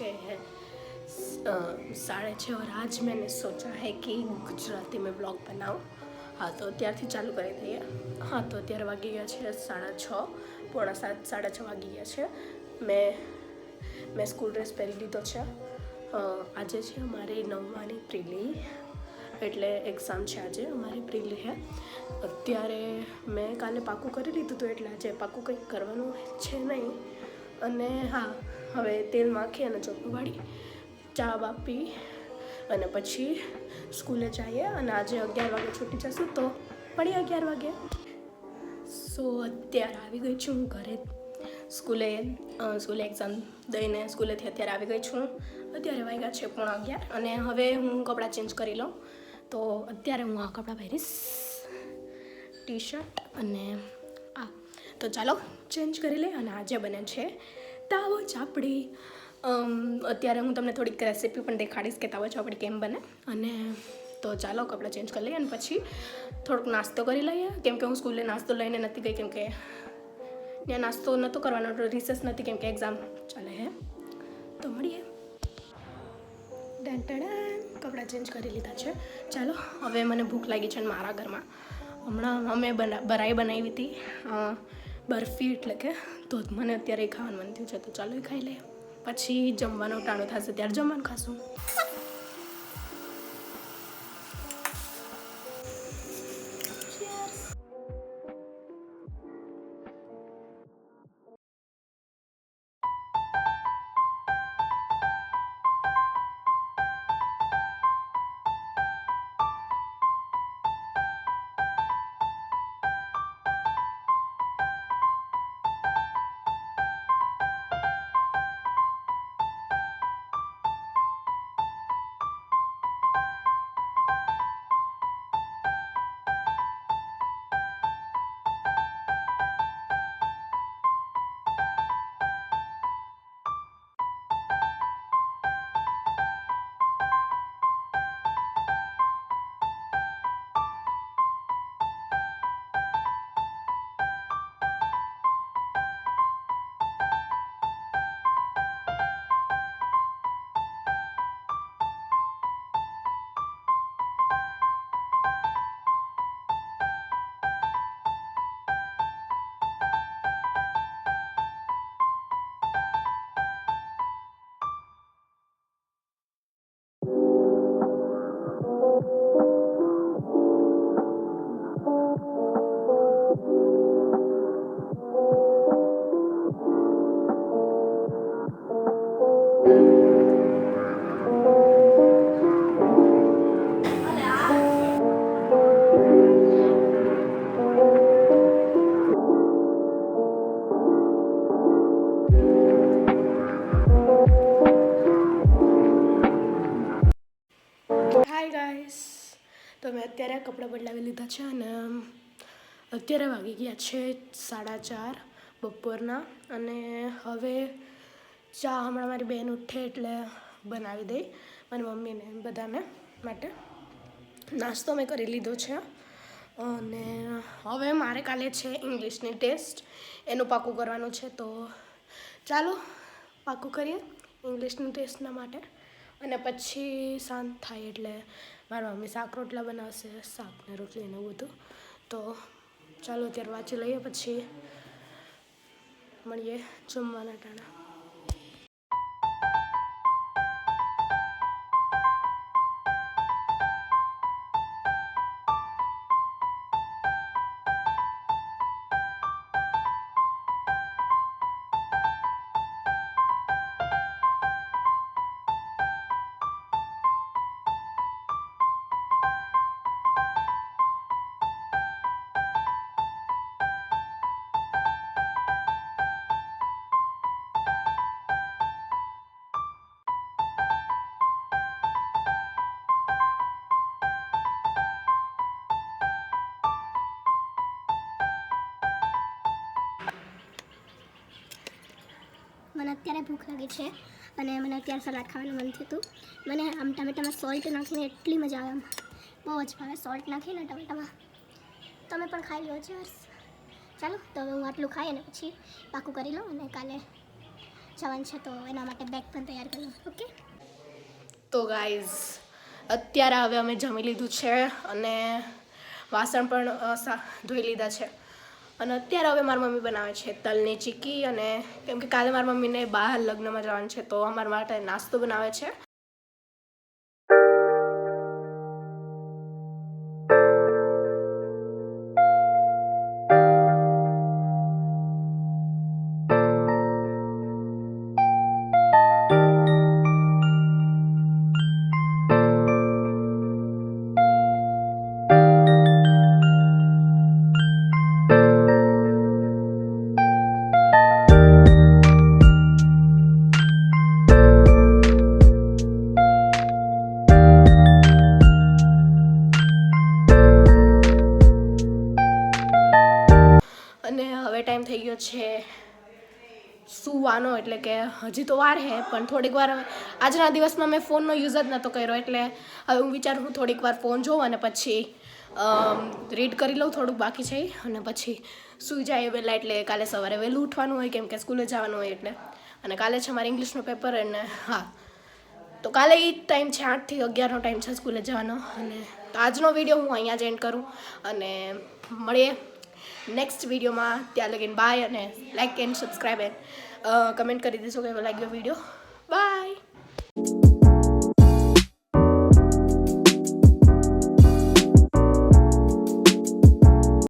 बजे हैं 6:30 और आज मैंने सोचा है कि गुजराती में ब्लॉग बनाऊँ। हाँ तो અત્યારથી ચાલુ કરી દઈએ। હા તો અત્યારે વાગી ગયા છે 6:30, 6:45, 6:30 વાગી ગયા છે। મેં સ્કૂલ ડ્રેસ પહેરી લીધો છે। આજે છે અમારી 9મી પ્રિલી, એટલે એક્ઝામ છે આજે અમારી પ્રિલી છે। અત્યારે મેં કાલે પાકું કરી લીધું હતું એટલે આજે પાકું કંઈક કરવાનું છે નહીં। અને હા, હવે તેલ માખી અને ચોખ્ખું વાળી ચા બાપી અને પછી સ્કૂલે જઈએ। અને આજે 11 વાગે છૂટી જશું તો પડી 11 વાગે। સો અત્યારે આવી ગઈ છું હું ઘરે, સ્કૂલે એક્ઝામ દઈને સ્કૂલેથી અત્યારે આવી ગઈ છું। અત્યારે વાગ્યા છે 11:15 અને હવે હું કપડાં ચેન્જ કરી લઉં। તો અત્યારે હું આ કપડાં પહેરીશ, ટી શર્ટ અને આ। તો ચાલો ચેન્જ કરી લઈએ। અને આજે બને છે તાવો ચાપડી। અત્યારે હું તમને થોડીક રેસીપી પણ દેખાડીશ કે તાવો ચાપડી કેમ બને। અને તો ચાલો કપડાં ચેન્જ કરી લઈએ અને પછી થોડોક નાસ્તો કરી લઈએ, કેમ કે હું સ્કૂલે નાસ્તો લઈને નથી ગઈ, કેમ કે ત્યાં નાસ્તો નહોતો કરવાનો, રિસેસ નથી, કેમ કે એક્ઝામ ચાલે છે। તો મળીએ। કપડાં ચેન્જ કરી લીધા છે। ચાલો હવે મને ભૂખ લાગી છે મારા ઘરમાં હમણાં અમે બરાઈ બનાવી હતી, બરફી એટલે કે, તો મને અત્યારે એ ખાવાનું મન થયું છે। તો ચાલો એ ખાઈ લઈએ, પછી જમવાનું ટાણું થશે ત્યારે જમવાનું ખાશું। હાય ગાઈસ, તો મેં અત્યારે કપડાં બદલાવી લીધા છે અને અત્યારે વાગી ગયા છે 4:30 બપોરના। અને હવે ચા હમણાં મારી બેન ઉઠે એટલે બનાવી દઈ મારી મમ્મીને બધાને માટે। નાસ્તો મેં કરી લીધો છે અને હવે મારે કાલે છે ઇંગ્લિશની ટેસ્ટ, એનું પાકું કરવાનું છે। તો ચાલો પાકું કરીએ ઇંગ્લિશની ટેસ્ટના માટે। અને પછી શાંત થાય એટલે મારા મમ્મી શાક રોટલા બનાવશે, શાક ને રોટલી ને બધું। તો ચાલો અત્યારે વાંચી લઈએ, પછી મળીએ જમવાના ટાણા। મને અત્યારે ભૂખ લાગી છે અને મને અત્યારે સલાડ ખાવાનું મન થયું હતું। મને આમ ટમેટામાં સોલ્ટ નાખીને એટલી મજા આવે, આમ બહુ જ ભાવે સોલ્ટ નાખીને ટમેટામાં। તમે પણ ખાઈ લો છે। ચાલો તો હવે હું આટલું ખાઈ અને પછી પાકું કરી લઉં અને કાલે જવાનું છે તો એના માટે બેગ પણ તૈયાર કર્યું. ઓકે, તો ગાઈઝ અત્યારે હવે અમે જમી લીધું છે અને વાસણ પણ ધોઈ લીધા છે અને અત્યારે હવે મારી મમ્મી બનાવે છે તલની ચીક્કી. અને કેમ કે કાલે મારી મમ્મીને બહાર લગ્નમાં જવાનું છે તો અમારા માટે નાસ્તો બનાવે છે. અને હવે ટાઈમ થઈ ગયો છે સૂવાનો, એટલે કે હજી તો વાર છે પણ થોડીક વાર આજના દિવસમાં મેં ફોનનો યુઝ જ નહોતો કર્યો એટલે હવે હું વિચારું હું થોડીક વાર ફોન જોઉં અને પછી રીડ કરી લઉં થોડુંક બાકી છે અને પછી સૂઈ જાય વહેલા, એટલે કાલે સવારે વહેલું ઉઠવાનું હોય કેમ કે સ્કૂલે જવાનું હોય એટલે. અને કાલે છે મારે ઇંગ્લિશનું પેપર અને હા, તો કાલે એ જ ટાઈમ છે 8 થી 11નો ટાઈમ છે સ્કૂલે જવાનો. અને તો આજનો વિડીયો હું અહીંયા જ એન્ડ કરું અને મળીએ નેક્સ્ટ વિડીયોમાં. ત્યાં લગીને બાય અને like and subscribe and comment કરી દેશો કેવો લાગ્યો વિડીયો. બાય.